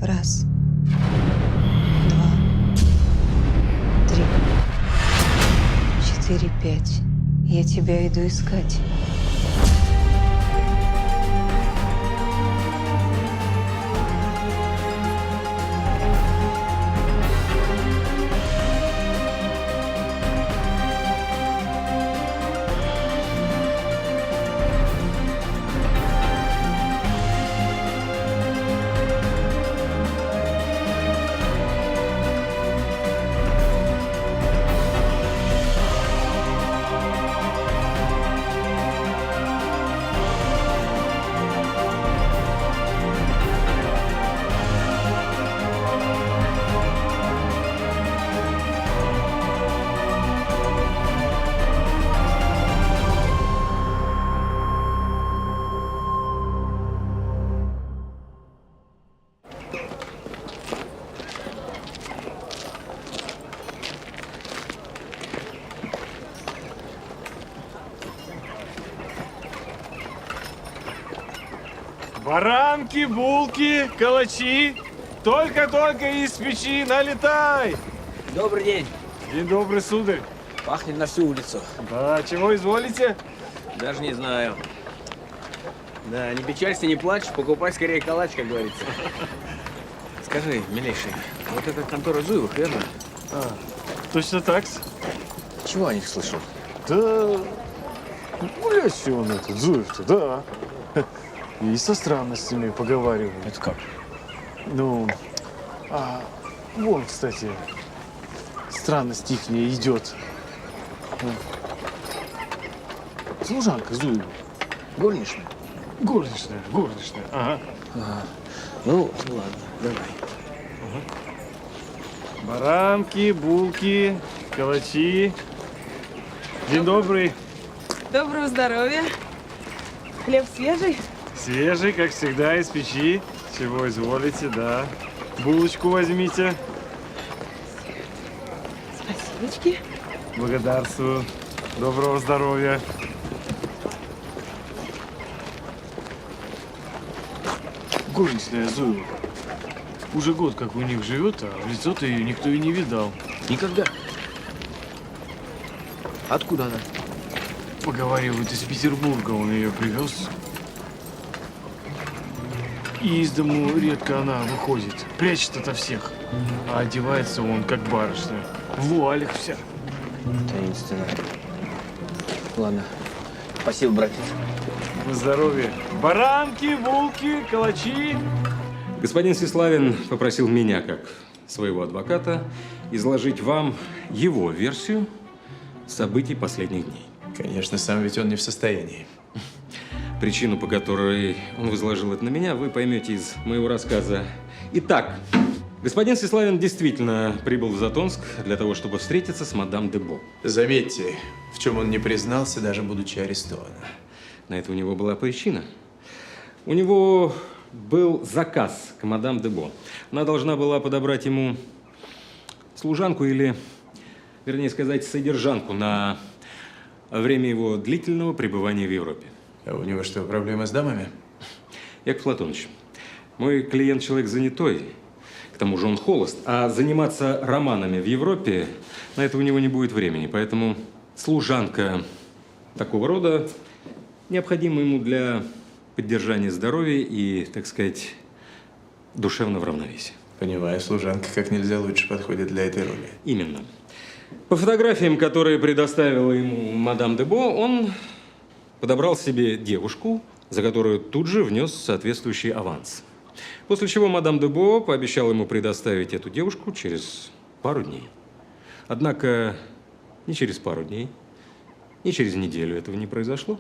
Раз, два, три, четыре, пять. Я тебя иду искать. Баранки, булки, калачи. Только-только из печи, налетай. Добрый день. День добрый, сударь. Пахнет на всю улицу. Да, чего изволите? Даже не знаю. Да, не печалься, не плачь, покупай скорее калач, как говорится. Скажи, милейший, вот это контора Зуевых, верно? Точно так-с. Чего о них слышал? Да, гулящий он этот, Зуев-то, да. И со странностями поговаривают. Это как? Ну, вон, кстати, странность ихняя идет. Служанка Зуева. Горничная? Горничная, ага. Ну, ладно, давай. Баранки, булки, калачи. День добрый. Доброго здоровья. Хлеб свежий? Свежий, как всегда, из печи. Чего изволите, да. Булочку возьмите. Спасибочки. Благодарствую. Доброго здоровья. Горничная Зуева. Уже год как у них живет, а в лицо-то ее никто и не видал. Никогда. Откуда она? Поговаривают, из Петербурга он ее привез. И из дому редко она выходит. Прячет ото всех. А одевается он, как барышня. В вуалях вся. Таинственно. Ладно. Спасибо, братец. На здоровье. Баранки, булки, калачи. Господин Сеславин попросил меня, как своего адвоката, изложить вам его версию событий последних дней. Конечно, сам ведь он не в состоянии. Причину, по которой он возложил это на меня, вы поймете из моего рассказа. Итак, господин Сеславин действительно прибыл в Затонск для того, чтобы встретиться с мадам Дебо. Заметьте, в чем он не признался, даже будучи арестован. На это у него была причина. У него был заказ к мадам Дебо. Она должна была подобрать ему служанку или, вернее сказать, содержанку на время его длительного пребывания в Европе. А у него что, проблемы с дамами? Яков Платоныч, мой клиент человек занятой, к тому же он холост, а заниматься романами в Европе, на это у него не будет времени, поэтому служанка такого рода необходима ему для поддержания здоровья и, так сказать, душевного равновесия. Понимаю, служанка как нельзя лучше подходит для этой роли. Именно. По фотографиям, которые предоставила ему мадам Дебо, он подобрал себе девушку, за которую тут же внес соответствующий аванс. После чего мадам Дебо пообещала ему предоставить эту девушку через пару дней. Однако ни через пару дней, ни через неделю этого не произошло.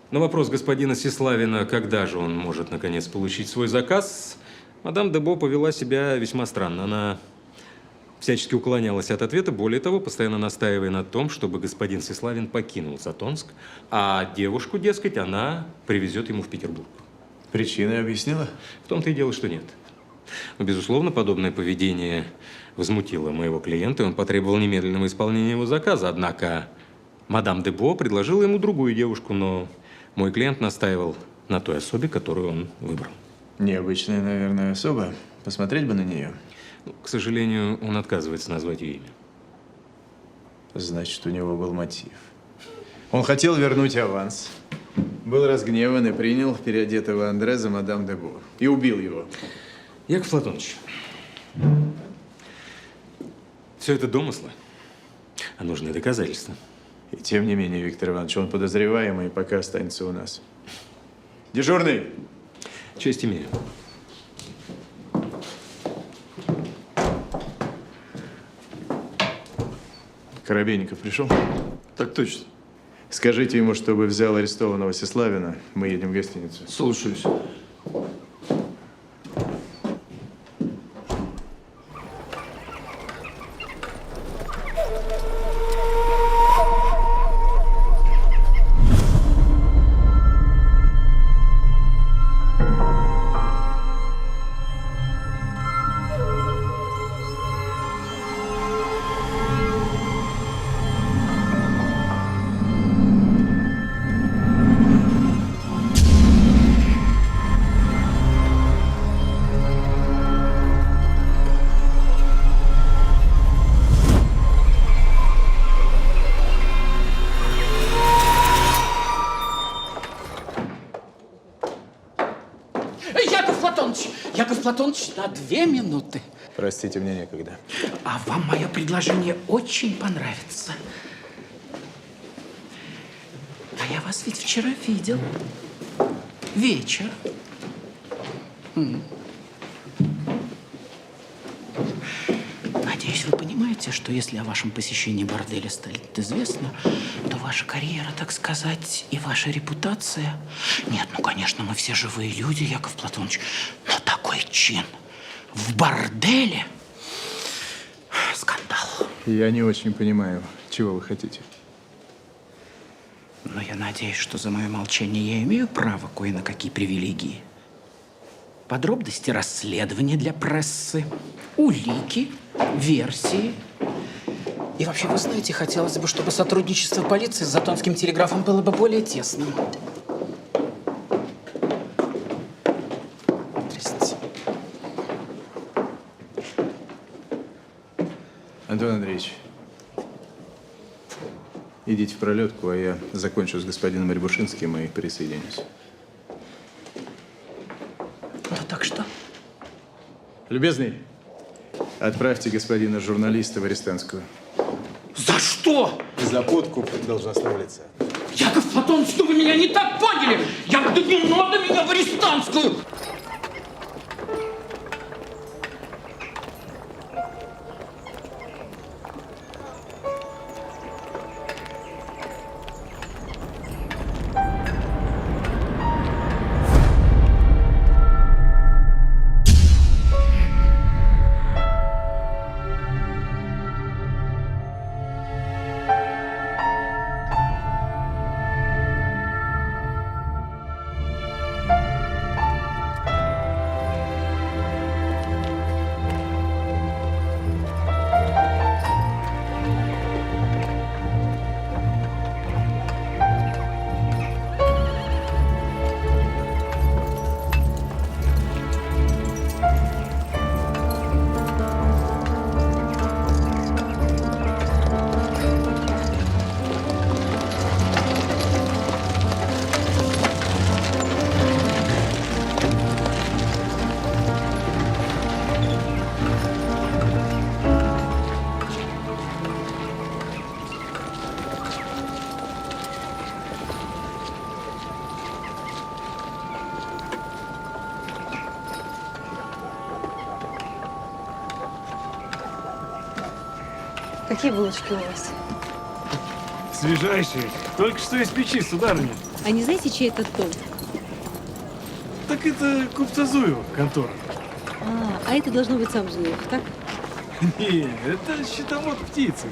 На вопрос господина Сеславина, когда же он может наконец получить свой заказ, мадам Дебо повела себя весьма странно. Она всячески уклонялась от ответа, более того, постоянно настаивая на том, чтобы господин Сеславин покинул Затонск, а девушку, дескать, она привезет ему в Петербург. Причины объяснила? В том-то и дело, что нет. Но, безусловно, подобное поведение возмутило моего клиента, и он потребовал немедленного исполнения его заказа. Однако мадам Дебо предложила ему другую девушку, но мой клиент настаивал на той особе, которую он выбрал. Необычная, наверное, особа. Посмотреть бы на нее. Ну, к сожалению, он отказывается назвать ее имя. Значит, у него был мотив. Он хотел вернуть аванс. Был разгневан и принял переодетого Андре за мадам де Бо. И убил его. Яков Платоныч, все это домыслы, а нужны доказательства. И тем не менее, Виктор Иванович, он подозреваемый, пока останется у нас. Дежурный! Честь имею. Коробейников пришел? Так точно. Скажите ему, чтобы взял арестованного Сеславина. Мы едем в гостиницу. Слушаюсь. Яков Платоныч, на 2 минуты. Простите, мне некогда. А вам мое предложение очень понравится. А я вас ведь вчера видел. Вечер. Надеюсь, вы понимаете, что если о вашем посещении борделя станет известно, то ваша карьера, так сказать, и ваша репутация... Нет, ну, конечно, мы все живые люди, Яков Платоныч, но такой чин в борделе... Скандал. Я не очень понимаю, чего вы хотите. Но я надеюсь, что за мое молчание я имею право кое на какие привилегии. Подробности расследования для прессы, улики, версии. И вообще, вы знаете, хотелось бы, чтобы сотрудничество полиции с Затонским телеграфом было бы более тесным. Простите. Антон Андреевич, идите в пролетку, а я закончу с господином Рябушинским и присоединюсь. Ну так что? Любезный, отправьте господина журналиста в арестантскую. За что? За подкуп должностного лица. Яков Платоныч, ну вы меня не так поняли! Да не надо меня в арестантскую! Какие булочки у вас? Свежайшие. Только что из печи, сударыня. А не знаете, чей это дом? Так это купца Зуева контора. А это должно быть сам Зуев, так? Не, это щитовод птицы.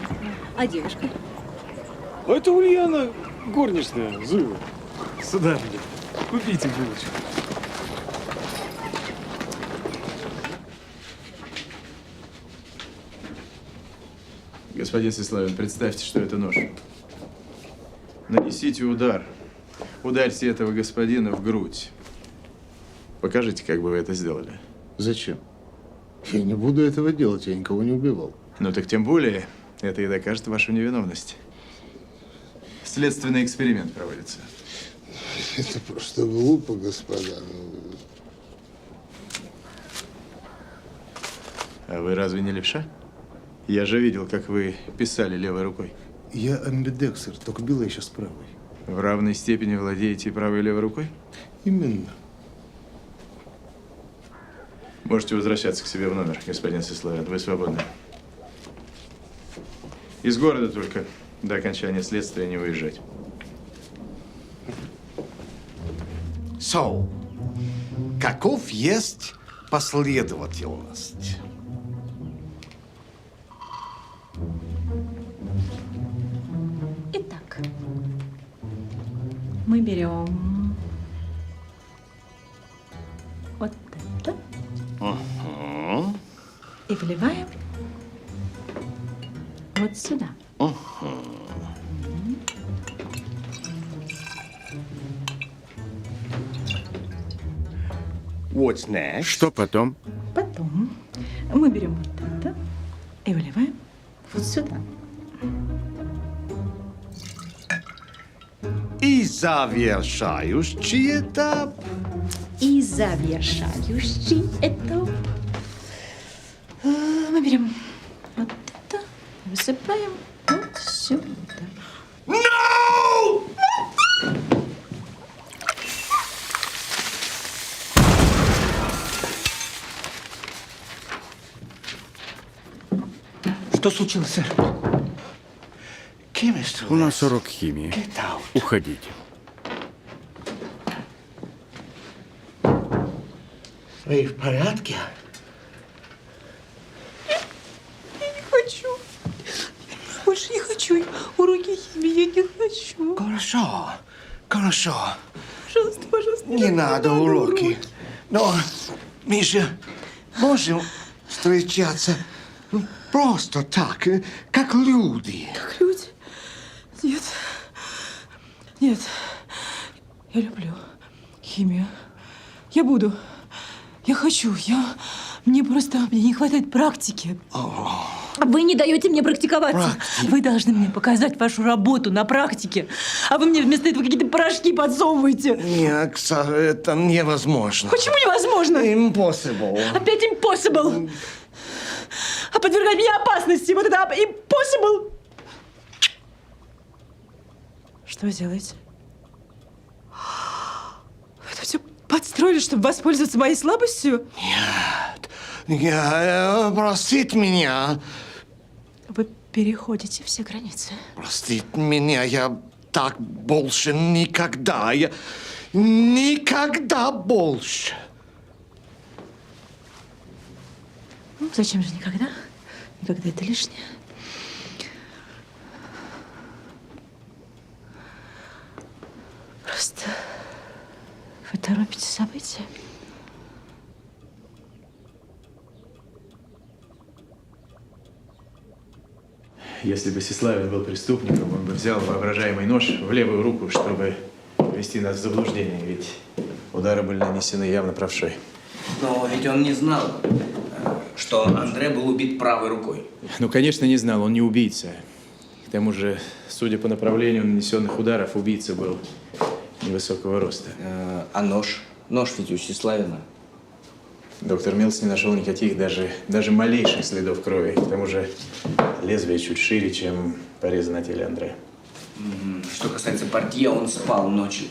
А девушка? А это Ульяна, горничная Зуева. Сударыня, купите булочку. Господин Сеславин, представьте, что это нож. Нанесите удар. Ударьте этого господина в грудь. Покажите, как бы вы это сделали. Зачем? Я не буду этого делать, я никого не убивал. Ну так тем более, это и докажет вашу невиновность. Следственный эксперимент проводится. Это просто глупо, господа. А вы разве не левша? Я же видел, как вы писали левой рукой. Я амбидексер, только била я сейчас правой. В равной степени владеете правой и левой рукой? Именно. Можете возвращаться к себе в номер, господин Сеславин. Вы свободны. Из города только до окончания следствия не выезжать. So, каков есть последовательность? Итак, мы берем вот это и вливаем вот сюда. What's next? Что потом? Потом мы берем вот это и выливаем вот сюда. И завершающий этап. И завершающий этап. Мы берем вот это, высыпаем вот сюда. No! Что случилось, сэр? У нас урок химии. Уходите. Вы в порядке? Я не хочу. Больше не хочу. Уроки химии я не хочу. Хорошо, хорошо. Пожалуйста, пожалуйста. Не надо уроки. Но мы же можем встречаться просто так, как люди. Как люди? Нет. Нет. Я люблю химию. Я буду. Я хочу. Мне не хватает практики. Вы не даете мне практиковаться. Вы должны мне показать вашу работу на практике. А вы мне вместо этого какие-то порошки подсовываете. Нет, это невозможно. Почему невозможно? Impossible. Опять impossible. А подвергать меня опасности. Вот это impossible. Что вы делаете? Вы это все подстроили, чтобы воспользоваться моей слабостью? Нет, простите меня. Вы переходите все границы. Простите меня, я так больше никогда. Я никогда больше. Ну, зачем же никогда? Никогда это лишнее. Просто вы торопите события. Если бы Сеславин был преступником, он бы взял воображаемый нож в левую руку, чтобы ввести нас в заблуждение, ведь удары были нанесены явно правшой. Но ведь он не знал, что Андре был убит правой рукой. Ну, конечно, не знал, он не убийца. К тому же, судя по направлению нанесенных ударов, убийца был невысокого роста. А нож? Нож ведь у Сеславина. Доктор Милс не нашел никаких даже малейших следов крови. К тому же лезвие чуть шире, чем порезы на теле Андре. Что касается портье, он спал ночью.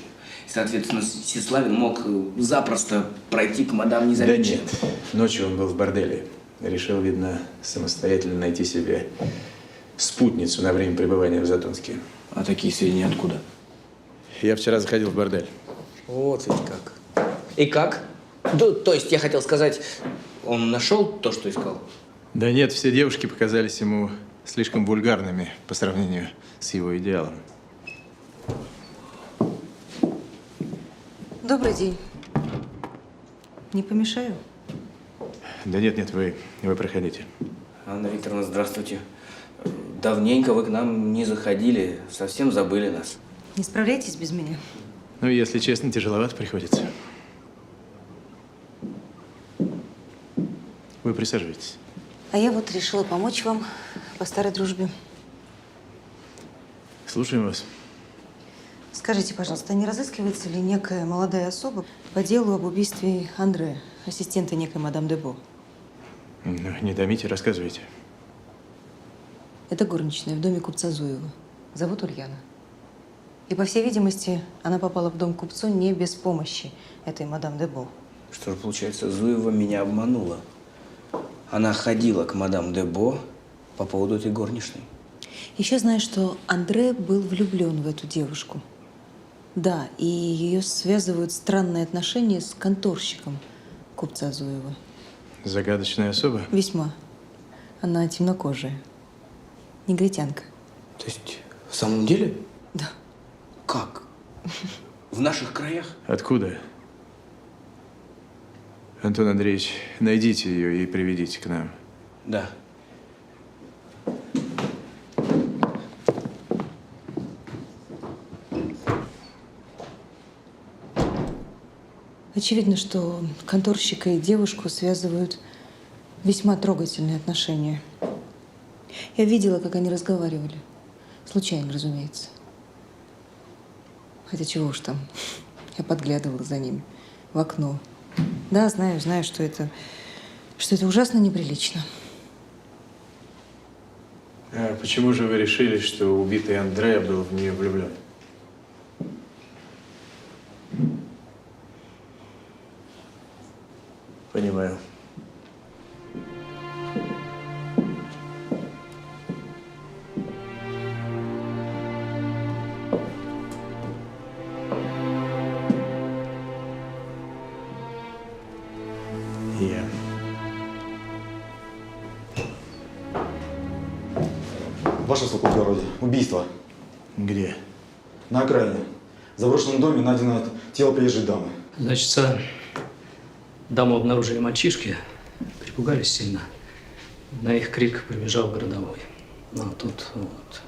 И, соответственно, Сеславин мог запросто пройти к мадам незамеченным. Да нет, ночью он был в борделе. Решил, видно, самостоятельно найти себе спутницу на время пребывания в Затонске. А такие сведения откуда? Я вчера заходил в бордель. Вот ведь как. И как? То есть, я хотел сказать, он нашел то, что искал? Да нет, все девушки показались ему слишком вульгарными по сравнению с его идеалом. Добрый день. Не помешаю? Да нет, вы проходите. Анна Викторовна, здравствуйте. Давненько вы к нам не заходили, совсем забыли нас. Не справляйтесь без меня. Ну, если честно, тяжеловато приходится. Вы присаживайтесь. А я вот решила помочь вам по старой дружбе. Слушаем вас. Скажите, пожалуйста, не разыскивается ли некая молодая особа по делу об убийстве Андре, ассистента некой мадам Дебо? Ну, не томите, рассказывайте. Это горничная в доме купца Зуева. Зовут Ульяна. И, по всей видимости, она попала в дом к купцу не без помощи этой мадам Дебо. Что же, получается, Зуева меня обманула. Она ходила к мадам Дебо по поводу этой горничной. Еще знаю, что Андре был влюблен в эту девушку. Да, и ее связывают странные отношения с конторщиком купца Зуева. Загадочная особа? Весьма. Она темнокожая. Негритянка. То есть, в самом деле? Да. Как? В наших краях? Откуда? Антон Андреевич, найдите ее и приведите к нам. Да. Очевидно, что конторщика и девушку связывают весьма трогательные отношения. Я видела, как они разговаривали. Случайно, разумеется. Хотя чего уж там. Я подглядывала за ними в окно. Да, знаю, что это ужасно неприлично. А почему же вы решили, что убитый Андре был в нее влюблен? Понимаю. Я. Ваше высокоблагородие, убийство. Где? На окраине. В заброшенном доме найдено тело приезжей дамы. Значит, даму обнаружили мальчишки, перепугались сильно. На их крик прибежал городовой. Ну, а тут вот.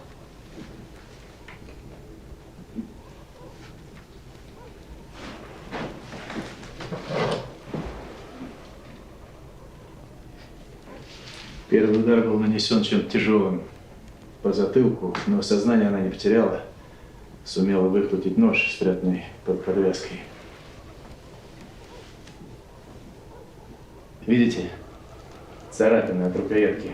Первый удар был нанесен чем-то тяжелым по затылку, но сознание она не потеряла. Сумела выхватить нож, спрятанный под подвязкой. Видите? Царапина от рукоятки.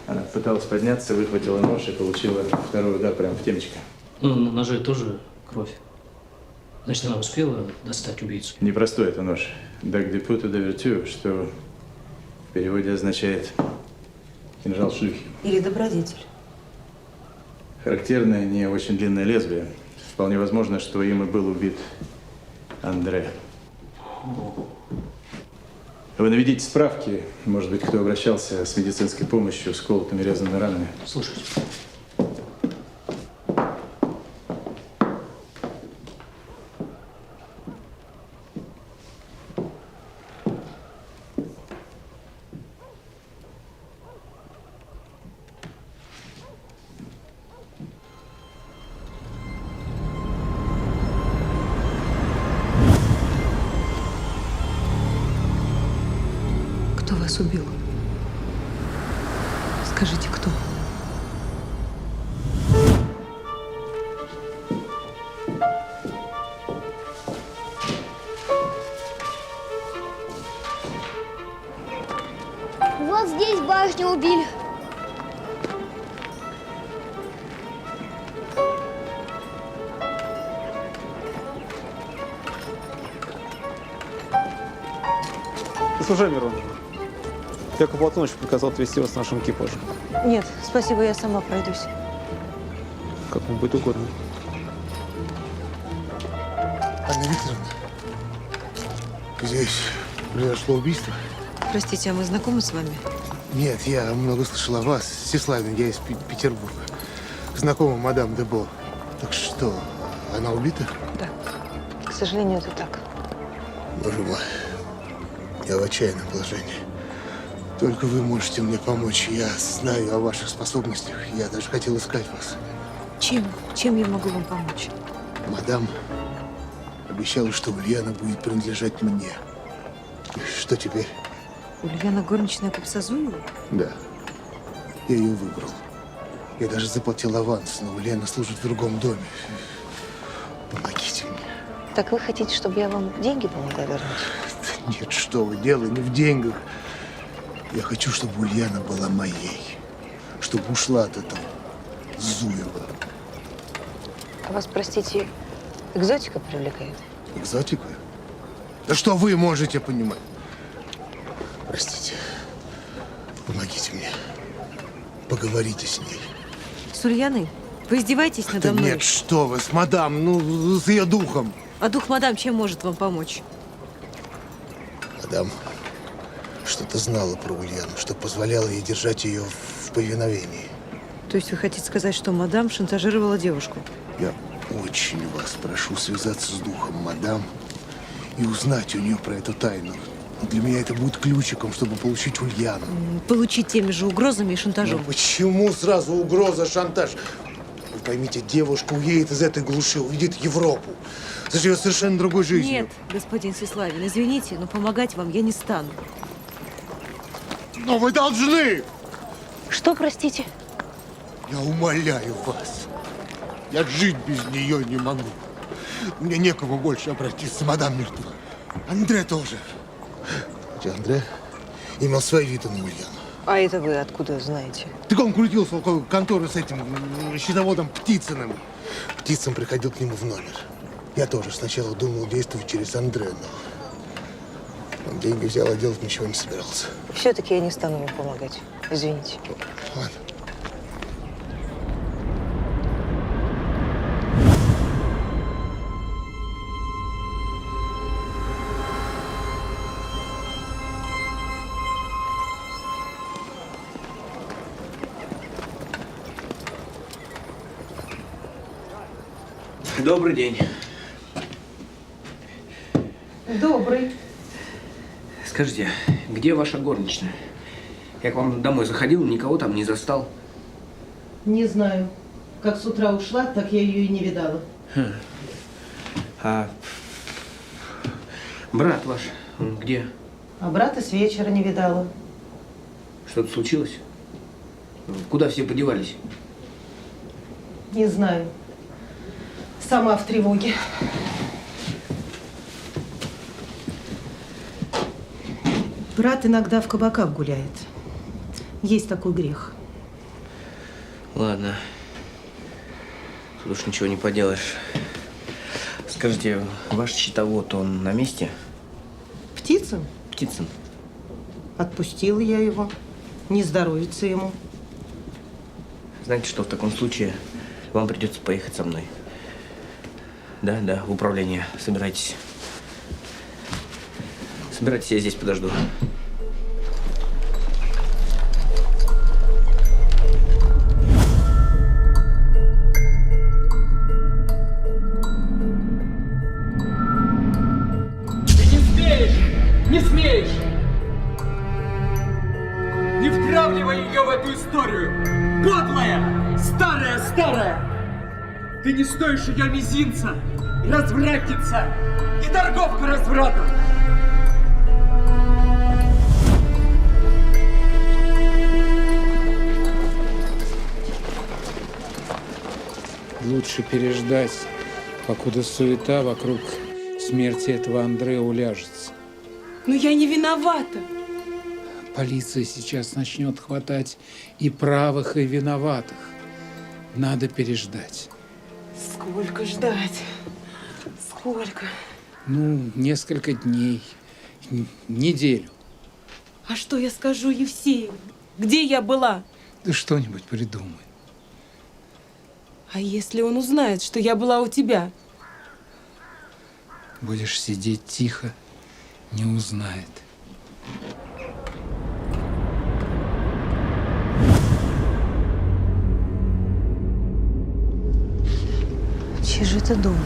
Она пыталась подняться, выхватила нож и получила второй удар прямо в темечко. Ну, на ноже тоже кровь. Значит, она успела достать убийцу. Непростой это нож. Даг де путу де вертю, что в переводе означает кинжал шлюхи. Или добродетель. Характерное, не очень длинное лезвие. Вполне возможно, что им и был убит Андре. Вы наведите справки, может быть, кто обращался с медицинской помощью, с колотыми резанными ранами. Слушайте. Кто вас убил? Скажите, кто? Вот здесь башню убили. Слушай, Мирон, Яков Платонович приказал отвезти вас с нашим экипажем. Нет, спасибо, я сама пройдусь. Как вам будет угодно. Анна Викторовна, здесь произошло убийство? Простите, а мы знакомы с вами? Нет, я много слышал о вас, Сеславин, я из Петербурга. Знакома мадам Дебо. Так что, она убита? Да. К сожалению, это так. Боже мой, я в отчаянном положении. Только вы можете мне помочь. Я знаю о ваших способностях. Я даже хотел искать вас. Чем? Чем я могу вам помочь? Мадам обещала, что Ульяна будет принадлежать мне. И что теперь? Ульяна горничная купца Зуева? Да. Я ее выбрал. Я даже заплатил аванс, но Ульяна служит в другом доме. Помогите мне. Так вы хотите, чтобы я вам деньги помогла вернуть? Нет, что вы, дело не в деньгах. Я хочу, чтобы Ульяна была моей. Чтобы ушла от этого Зуева. А вас, простите, экзотика привлекает? Экзотика? Да что вы можете понимать? Простите. Помогите мне. Поговорите с ней. С Ульяной? Вы издеваетесь надо Да мной? нет, что вы, с мадам, ну, с ее духом. А дух мадам чем может вам помочь? Мадам что-то знала про Ульяну, что позволяло ей держать ее в повиновении. То есть вы хотите сказать, что мадам шантажировала девушку? Я очень вас прошу связаться с духом мадам и узнать у нее про эту тайну. Для меня это будет ключиком, чтобы получить Ульяну. Получить теми же угрозами и шантажом. Но почему сразу угроза, шантаж? Вы поймите, девушка уедет из этой глуши, увидит Европу, заживет совершенно другой жизнью. Нет, господин Сеславин, извините, но помогать вам я не стану. Но вы должны! Что, простите? Я умоляю вас. Я жить без нее не могу. Мне некому больше обратиться, мадам мертва. Андре тоже. Хотя Андре имел свои виды на Ульяну. А это вы откуда знаете? Так он крутился около конторы с этим счетоводом Птицыным. Птицын приходил к нему в номер. Я тоже сначала думал действовать через Андре, но он деньги взял, а делать ничего не собирался. Все-таки я не стану вам помогать. Извините. Ладно. Добрый день. Добрый. Скажите, где ваша горничная? Я к вам домой заходил, никого там не застал. Не знаю. Как с утра ушла, так я ее и не видала. А брат ваш, он где? А брата с вечера не видала. Что-то случилось? Куда все подевались? Не знаю. Сама в тревоге. Брат иногда в кабаках гуляет. Есть такой грех. Ладно. Тут уж ничего не поделаешь. Скажите, ваш счетовод, он на месте? Птицын? Птицын. Отпустила я его. Не здоровится ему. Знаете что, в таком случае вам придется поехать со мной. Да, в управление. Собирайтесь. Собирайтесь, я здесь подожду. Ты не смеешь! Не смеешь! Не втравливай ее в эту историю! Подлая! Старая! Ты не стоишь ее мизинца! Развратница! И торговка развратом! Лучше переждать, покуда суета вокруг смерти этого Андре уляжется. Но я не виновата. Полиция сейчас начнет хватать и правых, и виноватых. Надо переждать. Сколько ждать? Сколько? Ну, несколько дней, неделю. А что я скажу Евсею? Где я была? Да что-нибудь придумай. А если он узнает, что я была у тебя? Будешь сидеть тихо, не узнает. Чей же это дом?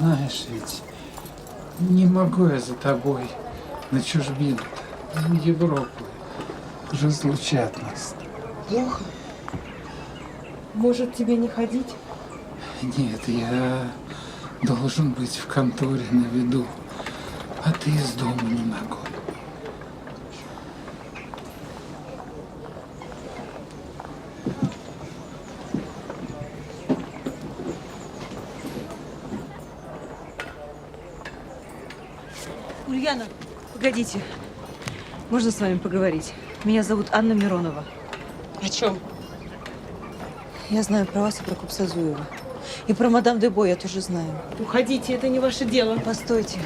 знаешь, ведь не могу я за тобой на чужбину, в Европу. Разлучат нас. Плохо? Может, тебе не ходить? Нет, я должен быть в конторе на виду, а ты из дома не могу. Ульяна, погодите. Можно с вами поговорить? Меня зовут Анна Миронова. О чем? Я знаю про вас и про купца Зуева. И про мадам Дебо я тоже знаю. Уходите, это не ваше дело. Постойте.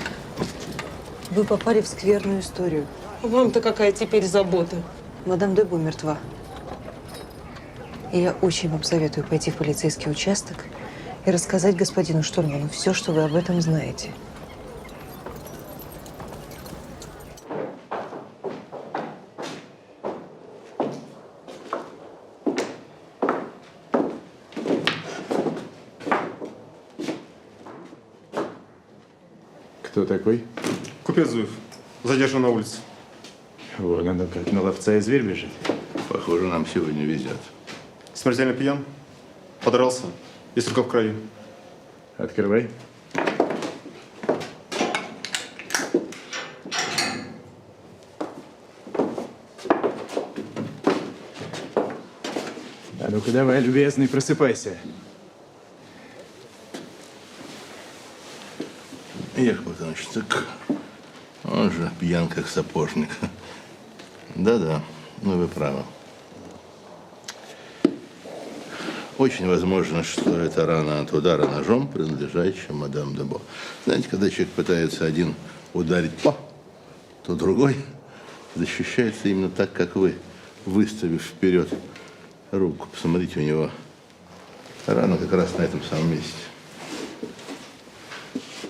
Вы попали в скверную историю. Вам-то какая теперь забота? Мадам Дебо мертва. И я очень вам советую пойти в полицейский участок и рассказать господину штурману все, что вы об этом знаете. Кто такой? Купец Зуев. Задержан на улице. Вон оно как, на ловца и зверь бежит. Похоже, нам сегодня везет. Смертельно пьян. Подрался. Есть рука в крови. Открывай. А ну-ка давай, любезный, просыпайся. Яков Платоныч, так он же пьян, как сапожник. Да-да, ну вы правы. Очень возможно, что это рана от удара ножом, принадлежащая мадам Дебо. Знаете, когда человек пытается один ударить по, то другой защищается именно так, как вы, выставив вперед руку. Посмотрите, у него рана как раз на этом самом месте.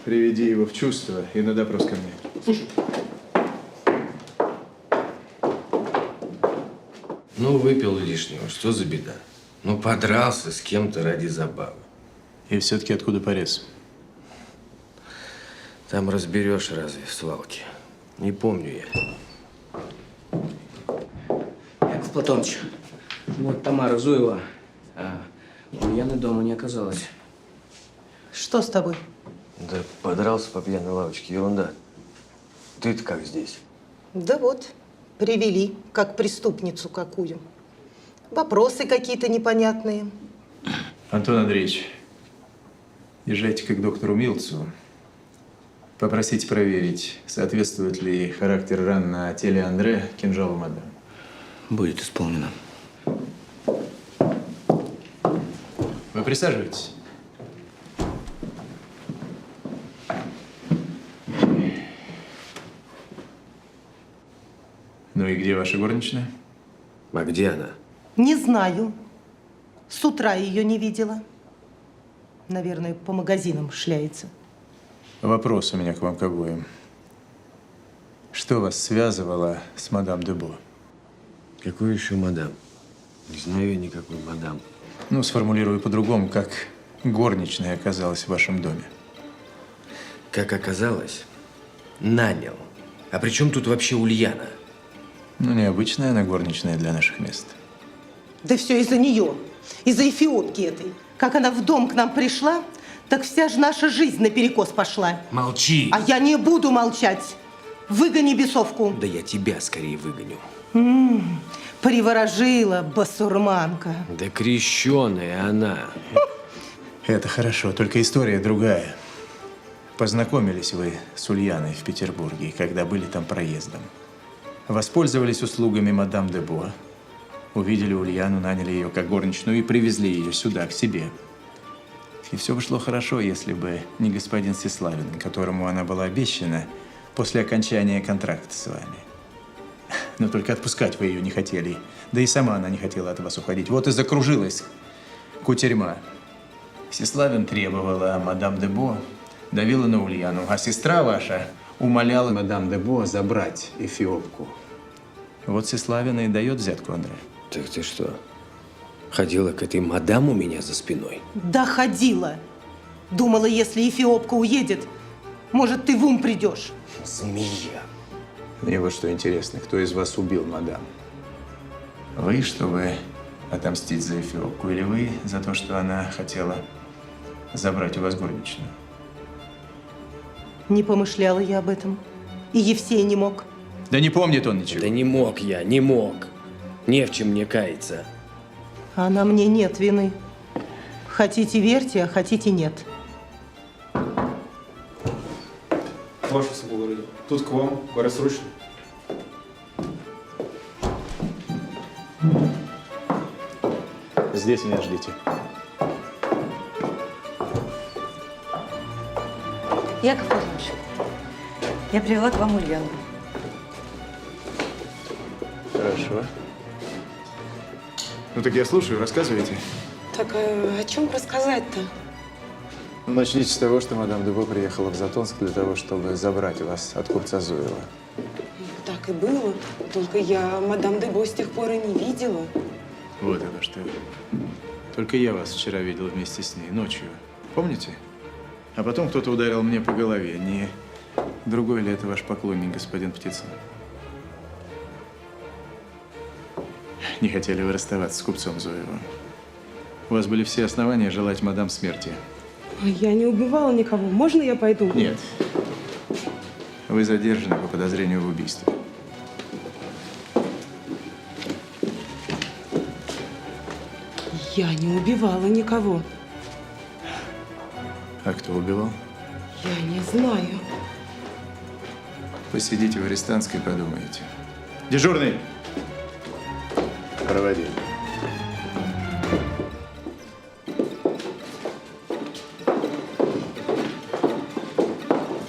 Приведи его в чувство и на допрос ко мне. Слушай. Ну, выпил лишнего, что за беда? Ну, подрался с кем-то ради забавы. И все-таки откуда порез? Там разберешь разве в свалке. Не помню я. Яков Платоныч, вот Тамара Зуева, а Ульяны дома не оказалось. Что с тобой? Да подрался по пьяной лавочке, ерунда. Ты-то как здесь? Да вот, привели, как преступницу какую. Вопросы какие-то непонятные. Антон Андреевич, езжайте к доктору Милцу. Попросите проверить, соответствует ли характер ран на теле Андре кинжалу мадам. Будет исполнено. Вы присаживайтесь. Ну и где ваша горничная? А где она? Не знаю. С утра ее не видела. Наверное, по магазинам шляется. Вопрос у меня к вам к обоим. Что вас связывало с мадам Дебо? Какую еще мадам? Не знаю я никакой мадам. Ну, сформулирую по-другому, как горничная оказалась в вашем доме. Как оказалось, нанял. А при чем тут вообще Ульяна? Ну, необычная она горничная для наших мест. Да все из-за нее. Из-за эфиопки этой. Как она в дом к нам пришла, так вся же наша жизнь наперекос пошла. Молчи! А я не буду молчать. Выгони бесовку. Да я тебя скорее выгоню. Приворожила басурманка. Да крещеная она. Это хорошо, только история другая. Познакомились вы с Ульяной в Петербурге, когда были там проездом. Воспользовались услугами мадам Дебо. Увидели Ульяну, наняли ее как горничную и привезли ее сюда, к себе. И все бы шло хорошо, если бы не господин Сеславин, которому она была обещана после окончания контракта с вами. Но только отпускать вы ее не хотели. Да и сама она не хотела от вас уходить. Вот и закружилась кутерьма. Сеславин требовала, а мадам Дебо давила на Ульяну. А сестра ваша умоляла мадам Дебо забрать эфиопку. Вот Сеславина и дает взятку Андре. Так ты что, ходила к этой мадам у меня за спиной? Да ходила. Думала, если эфиопка уедет, может, ты в ум придешь. Змея. Мне вот что интересно, кто из вас убил мадам? Вы, чтобы отомстить за эфиопку, или вы за то, что она хотела забрать у вас горничную? Не помышляла я об этом. И Евсей не мог. Да не помнит он ничего. Да не мог я, не мог. Не в чем мне каяться. А на мне нет вины. Хотите верьте, а хотите нет. Ваше сугубо, тут к вам, говорят, срочно. Здесь меня ждите. Яков Платоныч, я привела к вам Ульяну. Хорошо. Ну так я слушаю, рассказывайте. Так о чем рассказать-то? Ну, начните с того, что мадам Дебо приехала в Затонск для того, чтобы забрать вас от купца Зуева. Так и было. Только я мадам Дебо с тех пор и не видела. Вот это что. Только я вас вчера видел вместе с ней, ночью. Помните? А потом кто-то ударил мне по голове. Не другой ли это ваш поклонник, господин Птицын? Не хотели вы расставаться с купцом Зуевым. У вас были все основания желать мадам смерти. Я не убивала никого. Можно я пойду? Нет. Вы задержаны по подозрению в убийстве. Я не убивала никого. А кто убивал? Я не знаю. Посидите в арестантской, подумаете. Дежурный! Проводи.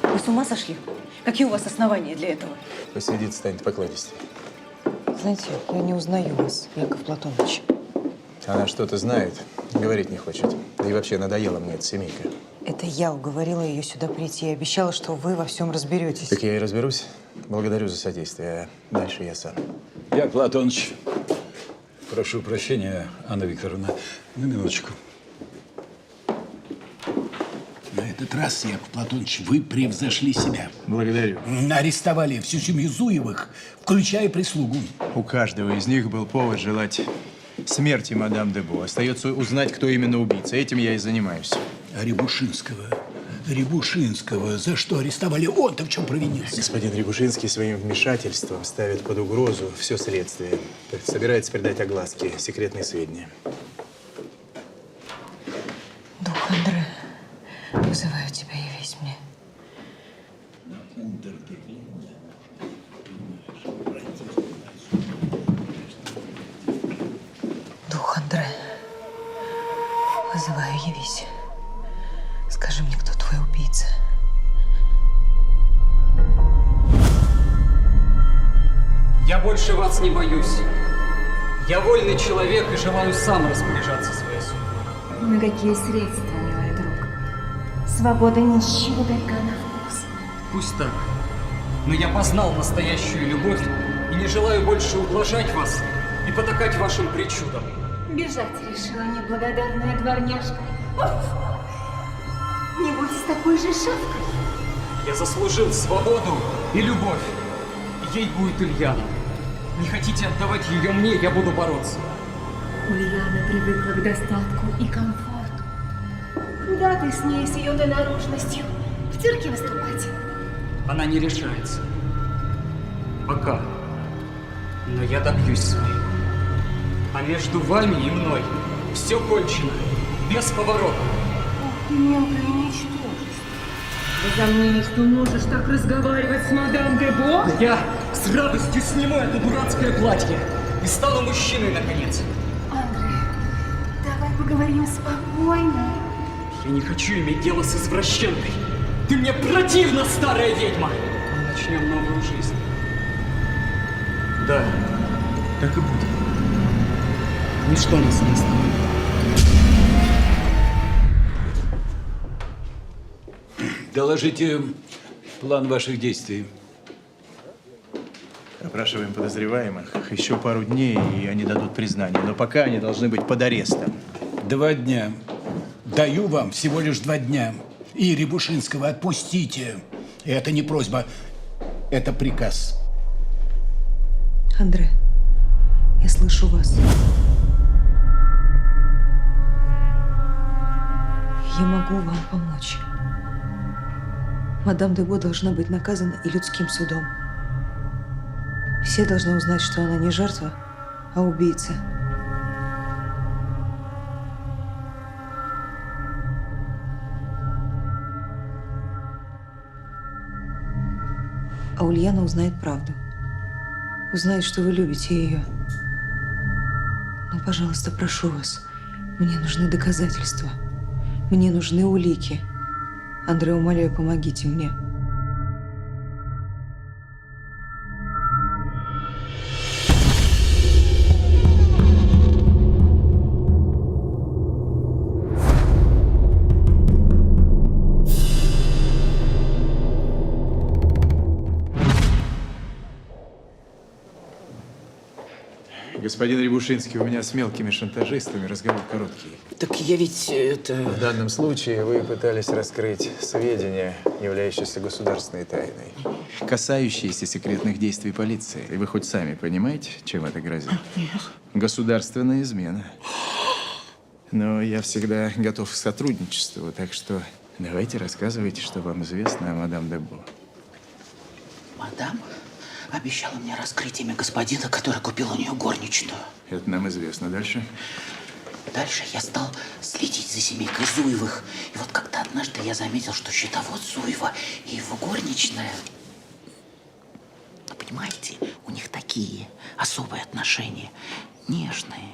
Вы с ума сошли? Какие у вас основания для этого? Посидит, станет покладистей. Знаете, я не узнаю вас, Яков Платоныч. Она что-то знает, говорить не хочет. Да и вообще надоела мне эта семейка. Это я уговорила ее сюда прийти и обещала, что вы во всем разберетесь. Так я и разберусь. Благодарю за содействие. А дальше я сам. Яков Платоныч, прошу прощения, Анна Викторовна, на минуточку. На этот раз, Яков Платоныч, вы превзошли себя. Благодарю. Арестовали всю семью Зуевых, включая прислугу. У каждого из них был повод желать смерти мадам Дебо. Остается узнать, кто именно убийца. Этим я и занимаюсь. А Рябушинского за что арестовали? Он-то в чем провинился? Господин Рябушинский своим вмешательством ставит под угрозу все следствие. Собирается передать огласке секретные сведения. Дух Андре, вызываю тебя, явись мне. Дух Андре, вызываю, явись. Скажи мне, кто твой убийца. Я больше вас не боюсь. Я вольный человек и желаю сам распоряжаться своей судьбой. На какие средства, милый друг? Свобода ни с чего горька на вкус. Пусть так. Но я познал настоящую любовь и не желаю больше ублажать вас и потакать вашим причудам. Бежать решила неблагодарная дворняжка. Не будь с такой же шавкой. Я заслужил свободу и любовь. И ей будет Ульяна. Не хотите отдавать ее мне, я буду бороться. Ульяна привыкла к достатку и комфорту. Куда ты с ней, с ее наружностью? В цирке выступать? Она не решается. Пока. Но я добьюсь своего. А между вами и мной все кончено. Без поворота. Ты мелкое ничтожество. Возомнение, что можешь так разговаривать с мадам Дебо? Я с радостью сниму это дурацкое платье и стану мужчиной, наконец. Андре, давай поговорим спокойно. Я не хочу иметь дело с извращенкой. Ты мне противна, старая ведьма. Мы начнем новую жизнь. Да, так и будет. Ничто нас не остановит. Доложите план ваших действий. Опрашиваем подозреваемых. Еще пару дней, и они дадут признание. Но пока они должны быть под арестом. 2 дня. Даю вам всего лишь 2 дня. И Рябушинского отпустите. И это не просьба, это приказ. Андре, я слышу вас. Я могу вам помочь. Мадам Дебо должна быть наказана и людским судом. Все должны узнать, что она не жертва, а убийца. А Ульяна узнает правду. Узнает, что вы любите ее. Но, пожалуйста, прошу вас, мне нужны доказательства. Мне нужны улики. Андре, умоляю, помогите мне. Господин Рябушинский, у меня с мелкими шантажистами разговор короткий. Так я ведь это... В данном случае вы пытались раскрыть сведения, являющиеся государственной тайной, касающиеся секретных действий полиции. И вы хоть сами понимаете, чем это грозит? Нет. Государственная измена. Но я всегда готов к сотрудничеству, так что давайте рассказывайте, что вам известно о мадам Дебо. Мадам обещала мне раскрыть имя господина, который купил у нее горничную. Это нам известно. Дальше? Дальше я стал следить за семейкой Зуевых. И вот как-то однажды я заметил, что счетовод Зуева и его горничная... Понимаете, у них такие особые отношения, нежные.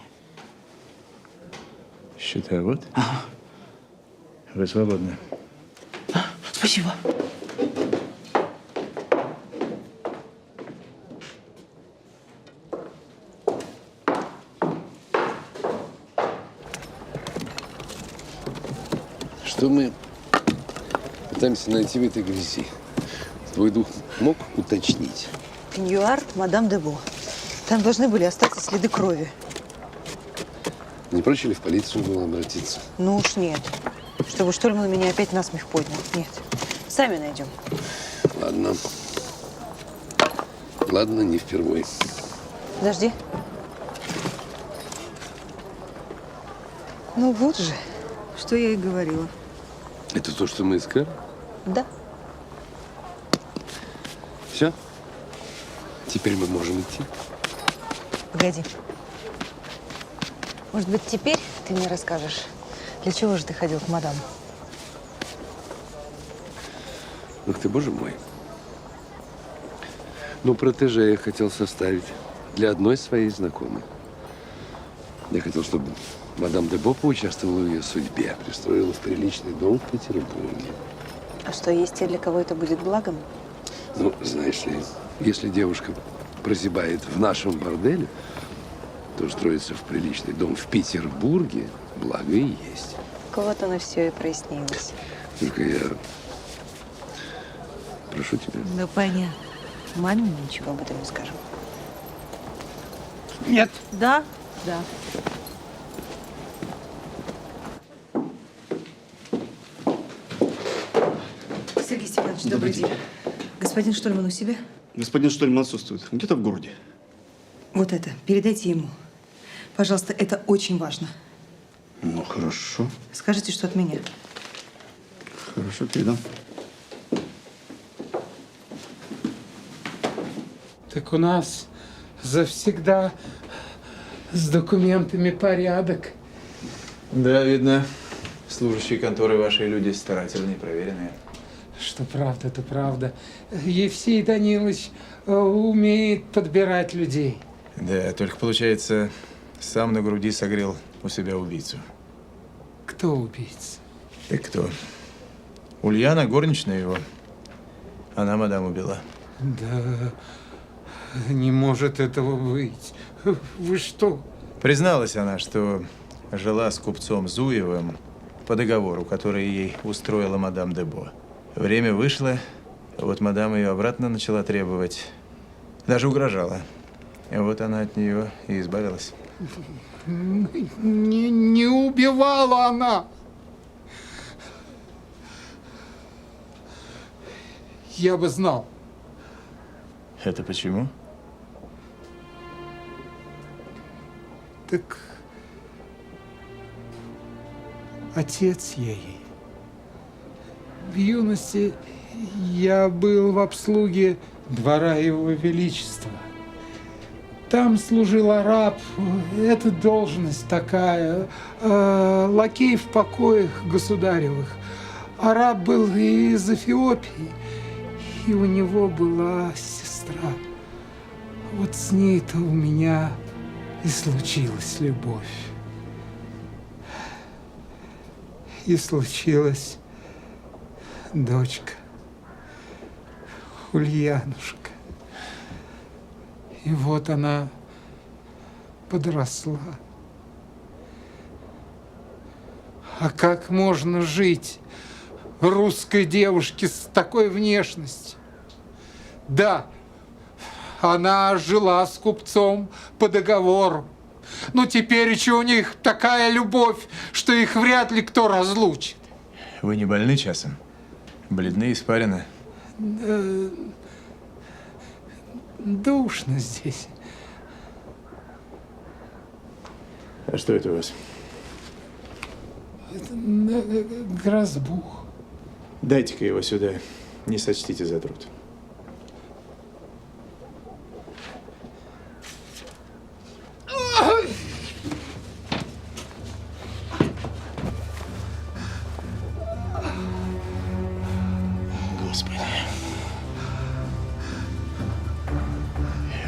Счетовод? Ага. Вы свободны. Спасибо. Что мы пытаемся найти в этой грязи? Твой дух мог уточнить? Пеньюар мадам Дебо. Там должны были остаться следы крови. Не проще ли в полицию было обратиться? Ну уж нет. Чтобы Штольман меня опять насмех поднял. Нет. Сами найдем. Ладно. Ладно, не впервой. Подожди. Ну вот же, что я и говорила. Это то, что мы искали? Да. Все? Теперь мы можем идти? Погоди. Может быть, теперь ты мне расскажешь, для чего же ты ходил к мадам? Ух ты, боже мой. Ну, протеже я хотел составить для одной своей знакомой. Я хотел, чтобы мадам Дебо поучаствовала в ее судьбе, пристроила в приличный дом в Петербурге. А что, есть те, для кого это будет благом? Ну, знаешь ли, если девушка прозябает в нашем борделе, то устроиться в приличный дом в Петербурге благо и есть. Вот оно все и прояснилось. Только я прошу тебя. Ну, понятно. Маме мы ничего об этом не скажем. Нет. Да? Да. Сергей Степанович, добрый день. Господин Штольман у себя? Господин Штольман отсутствует. Где-то в городе. Вот это, передайте ему. Пожалуйста, это очень важно. Ну, хорошо. Скажите, что от меня. Хорошо, передам. Так у нас завсегда с документами порядок. Да, видно, служащие конторы ваши люди старательные, проверенные. Что правда, то правда. Евсей Данилович умеет подбирать людей. Да, только получается, сам на груди согрел у себя убийцу. Кто убийца? Так кто? Ульяна, горничная его. Она мадам убила. Да, не может этого быть. Вы что? Призналась она, что жила с купцом Зуевым по договору, который ей устроила мадам Дебо. Время вышло, вот мадам ее обратно начала требовать. Даже угрожала. И вот она от нее и избавилась. Не убивала она. я бы знал. Это почему? Так отец ей. В юности я был в обслуге двора Его Величества. Там служил араб, это должность такая, лакей в покоях государевых. Араб был из Эфиопии, и у него была сестра. Вот с ней-то у меня и случилась любовь. И случилась дочка, Ульянушка. И вот она подросла. А как можно жить русской девушке с такой внешностью? Да, она жила с купцом по договору. Но теперь еще у них такая любовь, что их вряд ли кто разлучит. Вы не больны часом? Бледны, испарены? Душно здесь. А что это у вас? Это грозбух. Дайте-ка его сюда. Не сочтите за труд. Господи.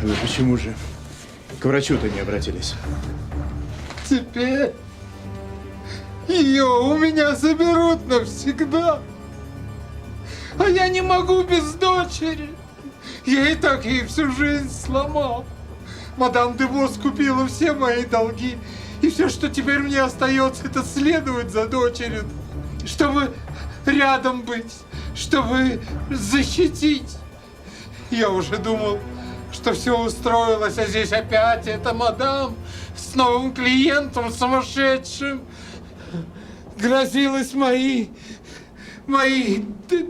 Вы почему же к врачу-то не обратились? Теперь ее у меня заберут навсегда. А я не могу без дочери. Я и так ей всю жизнь сломал. Мадам Дебо скупила все мои долги. И все, что теперь мне остается, это следовать за дочерью, чтобы рядом быть, чтобы защитить. Я уже думал, что все устроилось, а здесь опять эта мадам с новым клиентом сумасшедшим. Грозилась мои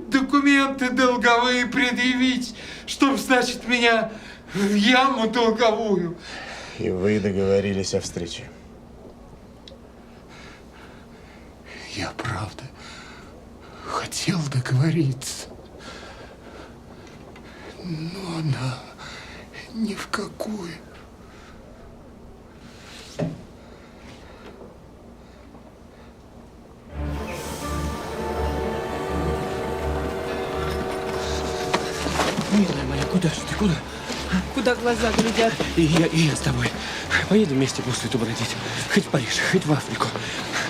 документы долговые предъявить, чтоб, значит, меня в яму долговую. И вы договорились о встрече? Я, правда, хотел договориться. Но она ни в какую. Милая моя, куда же ты, куда? Куда глаза глядят? И я с тобой. Поедем вместе по свету бродить. Хоть в Париж, хоть в Африку.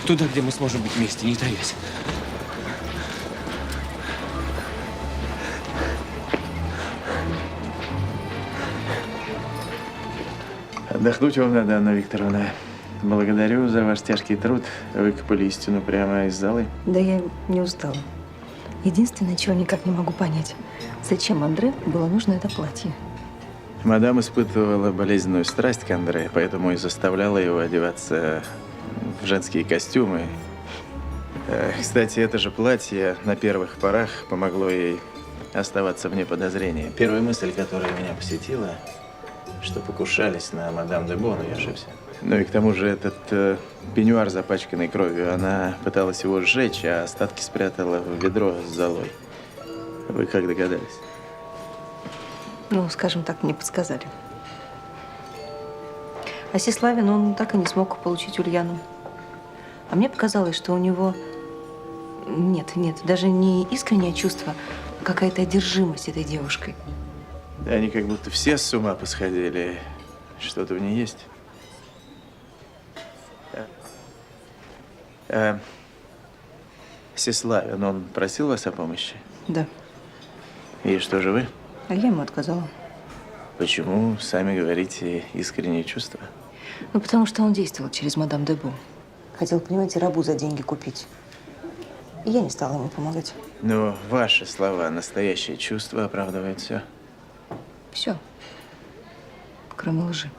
Туда, где мы сможем быть вместе, не таясь. Отдохнуть вам надо, Анна Викторовна. Благодарю за ваш тяжкий труд. Выкопали истину прямо из залы. Да я не устала. Единственное, чего никак не могу понять, зачем Андре было нужно это платье? Мадам испытывала болезненную страсть к Андре, поэтому и заставляла его одеваться в женские костюмы. Кстати, это же платье на первых порах помогло ей оставаться вне подозрения. Первая мысль, которая меня посетила, что покушались на мадам Дебо, но я ошибся. Ну и к тому же этот пеньюар, запачканный кровью, она пыталась его сжечь, а остатки спрятала в ведро с золой. Вы как догадались? Ну, скажем так, мне подсказали. А Сеславин, он так и не смог получить Ульяну. А мне показалось, что у него… Нет, даже не искреннее чувство, а какая-то одержимость этой девушкой. Да они как будто все с ума посходили. Что-то в ней есть. Сеславин, он просил вас о помощи? Да. И что же вы? А я ему отказала. Почему? Сами говорите, искренние чувства. Ну, потому что он действовал через мадам Дебо. Хотел, понимаете, рабу за деньги купить. И я не стала ему помогать. Но ваши слова, настоящее чувство оправдывает все. Все. Кроме лжи.